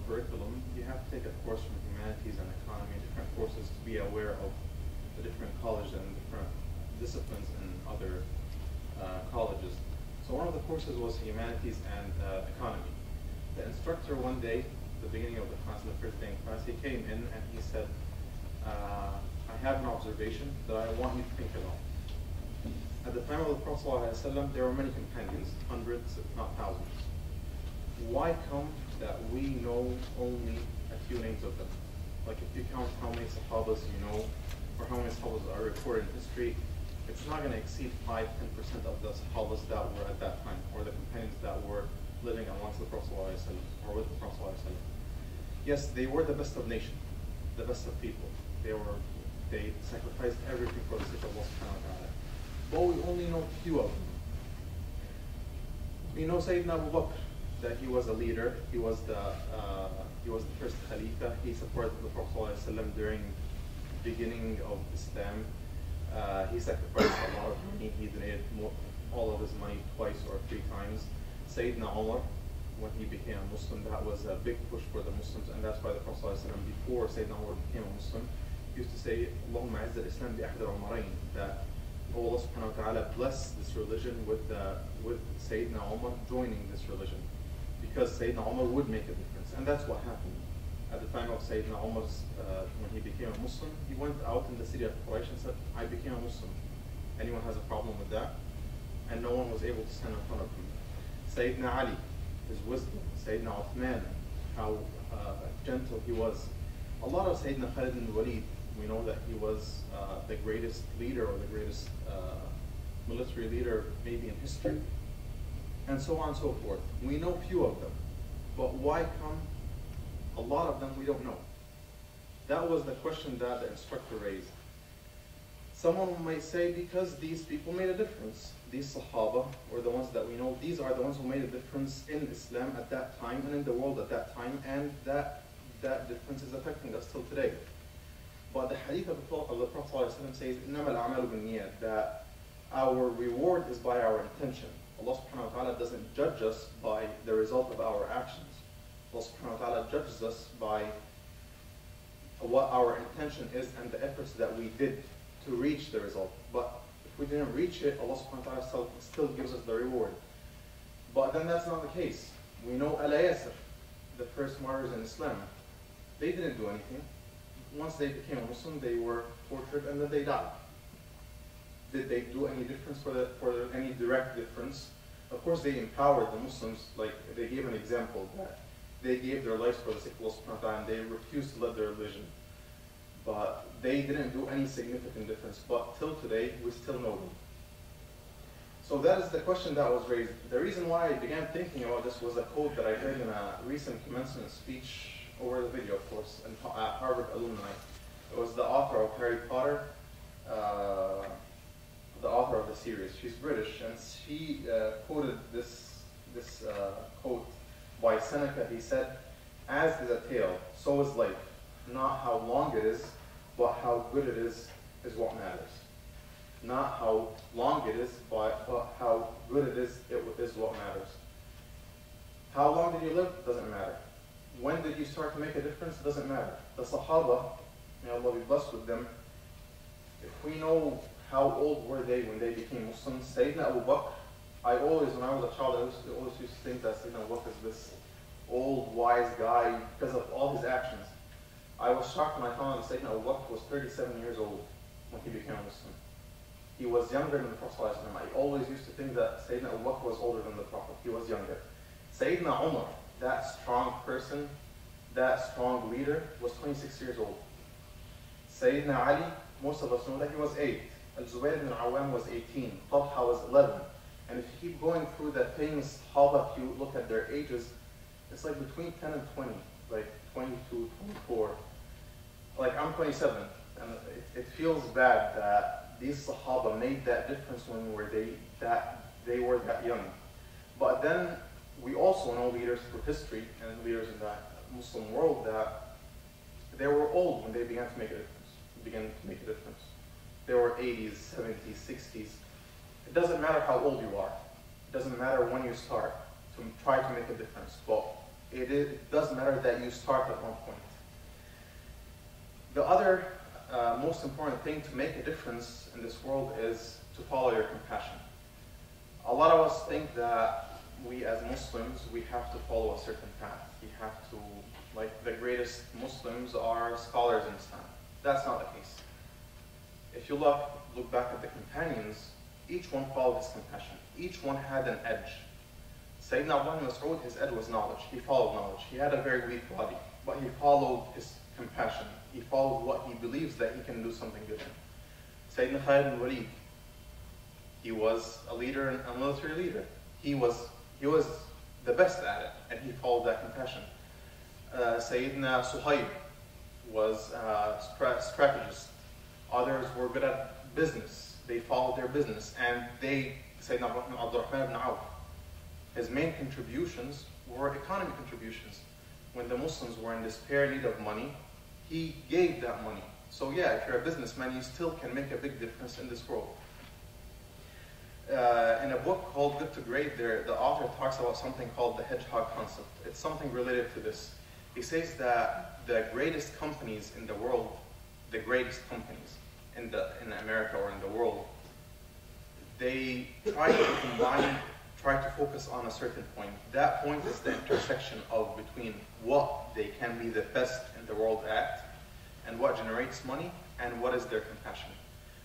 curriculum, you have to take a course from humanities and economy, different courses to be aware of the different colleges and different disciplines in other colleges. So one of the courses was humanities and economy. The instructor one day, the beginning of the class, the first day in class, he came in and he said, I have an observation that I want you to think about. At the time of the Prophet ﷺ, there were many companions, hundreds if not thousands. Why come that we know only a few names of them? Like if you count how many Sahabas you know, or how many Sahabas are recorded in history, it's not going to exceed 5–10% of the Sahabas that were at that time, or the companions that were living amongst the Prophet ﷺ, or with the Prophet ﷺ. Yes, they were the best of nations, the best of people. They sacrificed everything for the sake of Allah subhanahu wa ta'ala. But we only know few of them. We know Sayyidina Abu Bakr, that he was a leader, he was the first Khalifa, he supported the Prophet ﷺ during the beginning of Islam. He sacrificed a lot of money, he donated all of his money twice or 3 times. Sayyidina Umar, when he became a Muslim, that was a big push for the Muslims, and that's why the Prophet ﷺ, before Sayyidina Umar became a Muslim, used to say, Allahumma azza al-Islam bi-ahd al-Umarayn, that Allah subhanahu wa ta'ala bless this religion with Sayyidina Umar joining this religion. Because Sayyidina Umar would make a difference, and that's what happened. At the time of Sayyidina Umar's, when he became a Muslim, he went out in the city of Quraysh and said, I became a Muslim. Anyone has a problem with that? And no one was able to stand in front of him. Sayyidina Ali, his wisdom, Sayyidina Uthman, how gentle he was. A lot of Sayyidina Khalid ibn Walid, we know that he was the greatest leader or the greatest military leader maybe in history, and so on and so forth. We know few of them, but why come a lot of them we don't know? That was the question that the instructor raised. Someone might say, because these people made a difference. These Sahaba, or the ones that we know, these are the ones who made a difference in Islam at that time and in the world at that time, and that difference is affecting us till today. But the hadith of the Prophet ﷺ says, إِنَّمَا الْأَعْمَالُ بِالنِّيَّاتِ, that our reward is by our intention. Allah subhanahu wa ta'ala doesn't judge us by the result of our actions. Allah subhanahu wa ta'ala judges us by what our intention is and the efforts that we did to reach the result. But if we didn't reach it, Allah subhanahu wa ta'ala still gives us the reward. But then that's not the case. We know Al-Yasir, the first martyrs in Islam, they didn't do anything. Once they became a Muslim, they were tortured and then they died. Did they do any difference for any direct difference? Of course, they empowered the Muslims. Like they gave an example that they gave their lives for the sake of Allah subhanahu wa ta'ala and they refused to let their religion. But they didn't do any significant difference. But till today, we still know them. So that is the question that was raised. The reason why I began thinking about this was a quote that I heard in a recent commencement speech over the video, of course, at Harvard alumni. It was the author of Harry Potter, the author of the series. She's British, and she quoted this quote by Seneca. He said, "As is a tale, so is life. Not how long it is, but how good it is what matters." Not how long it is, but how good it is what matters. How long did you live? Doesn't matter. When did you start to make a difference? Doesn't matter. The Sahaba, may Allah be blessed with them, if we know how old were they when they became Muslims, Sayyidina Abu Bakr, when I was a child, I always used to think that Sayyidina Abu Bakr is this old, wise guy because of all his actions. I was shocked when I found out that Sayyidina Abu Bakr was 37 years old when he became a Muslim. He was younger than the Prophet ﷺ. I always used to think that Sayyidina Abu Bakr was older than the Prophet. He was younger. Sayyidina Umar, that strong person, that strong leader, was 26 years old. Sayyidina Ali, most of us know that he was 8. Al-Zubayr ibn Awam was 18. Talha was 11. And if you keep going through that famous Sahaba, if you look at their ages, it's like between 10 and 20, like 22, 24. Like I'm 27, and it feels bad that these Sahaba made that difference when they were that young. But then we also know leaders through history and leaders in the Muslim world that they were old when they began to make a difference. They were 80s, 70s, 60s. It doesn't matter how old you are. It doesn't matter when you start to try to make a difference. But It does matter that you start at one point. The other most important thing to make a difference in this world is to follow your compassion. A lot of us think that we as Muslims, we have to follow a certain path. We have to, like the greatest Muslims are scholars in Islam. That's not the case. If you look back at the companions, each one followed his compassion. Each one had an edge. Sayyidina Abdullah ibn Mas'ud, his edge was knowledge. He followed knowledge. He had a very weak body, but he followed his compassion. He followed what he believes that he can do something good in. Sayyidina Khalid ibn Walid, he was a leader and a military leader. He was the best at it, and he followed that compassion. Sayyidina Suhaib was a strategist. Others were good at business. They followed their business, and Sayyidina Abdurrahman ibn Auf, his main contributions were economy contributions. When the Muslims were in despair, need of money, he gave that money. So yeah, if you're a businessman, you still can make a big difference in this world. In a book called Good to Great, the author talks about something called the hedgehog concept. It's something related to this. He says that the greatest companies in the world, the greatest companies in America or in the world, they try to focus on a certain point. That point is the intersection between what they can be the best in the world at, and what generates money, and what is their compassion.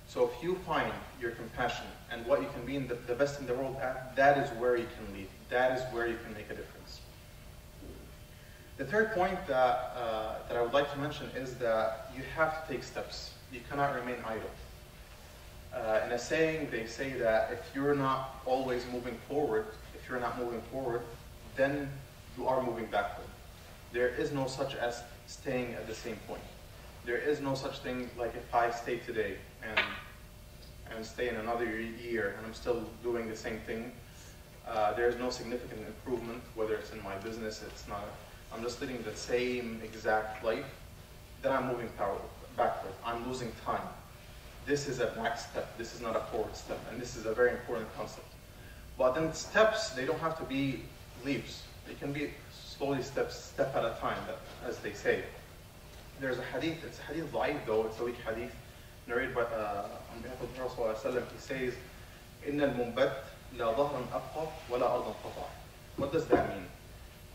So if you find your compassion and what you can be the best in the world at, that is where you can lead. That is where you can make a difference. The third point that I would like to mention is that you have to take steps. You cannot remain idle. In a saying, they say that if you're not always moving forward, then you are moving backward. There is no such as staying at the same point. There is no such thing like if I stay today and stay in another year and I'm still doing the same thing, there is no significant improvement, whether it's in my business, I'm just living the same exact life, then I'm moving backward. I'm losing time. This is a back step. This is not a forward step. And this is a very important concept. But then steps, they don't have to be leaps. They can be slowly step at a time, as they say. There's a hadith, it's a hadith da'if though, it's a weak hadith, narrated by, on behalf of the Prophet ﷺ. He says, إِنَّ الْمُنْبَتْ لَا ظَهْرًا أَبْقَى وَلَا أَرْضًا قَطَعًا. What does that mean?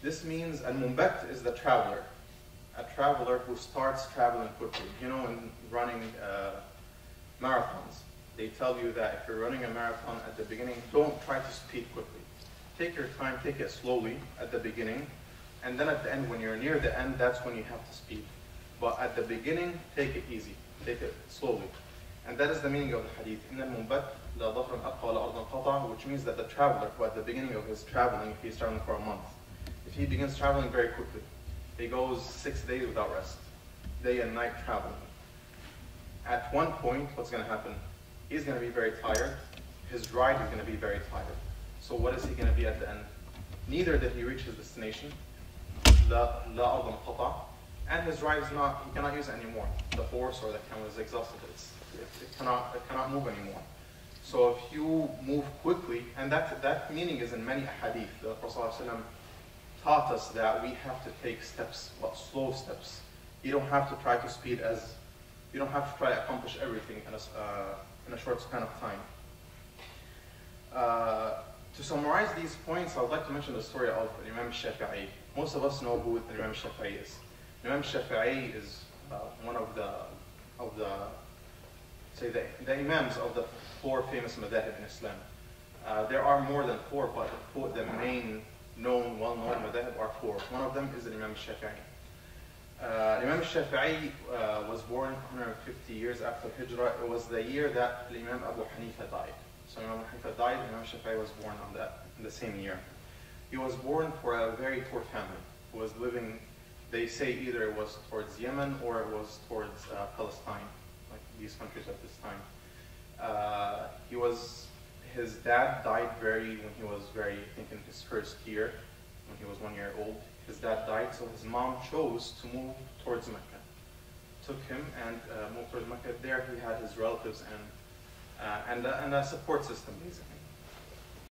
This means al-munbat is the traveler. A traveler who starts traveling quickly. You know, in running marathons, they tell you that if you're running a marathon at the beginning, don't try to speed quickly. Take your time, take it slowly at the beginning, and then at the end, when you're near the end, that's when you have to speed. But at the beginning, take it easy, take it slowly. And that is the meaning of the hadith. إِنَّ الْمُنْبَتْ لَا ظَهْرًا أَبْقَى وَلَا أَرْضًا قَطَعًا, which means that the traveler, who at the beginning of his traveling, if he's traveling for a month, if he begins traveling very quickly, he goes 6 days without rest, day and night traveling. At one point, what's going to happen? He's going to be very tired. His ride is going to be very tired. So what is he going to be at the end? Neither did he reach his destination, لا أرض قطع, and his ride is not, he cannot use it anymore. The horse or the camel is exhausted. It cannot move anymore. So if you move quickly, and that meaning is in many hadith. The Prophet ﷺ taught us that we have to take steps, but slow steps. You don't have to try to you don't have to try to accomplish everything in a short span of time. To summarize these points, I would like to mention the story of Imam Shafi'i. Most of us know who Imam Shafi'i is. Imam Shafi'i is one of the imams of the 4 famous madhahib in Islam. There are more than 4, but the main well-known madhahib are 4. One of them is Imam Shafi'i. Imam Shafi'i was born 150 years after Hijrah. It was the year that Imam Abu Hanifa died. So Imam Hanifa died, Imam Shafi'i was born in the same year. He was born for a very poor family who was living, they say either it was towards Yemen or it was towards Palestine, like these countries at this time. His dad died when he was I think in his first year, when he was 1 year old. His dad died, so his mom chose to move towards Mecca. Took him and moved towards Mecca. There he had his relatives and a support system, basically.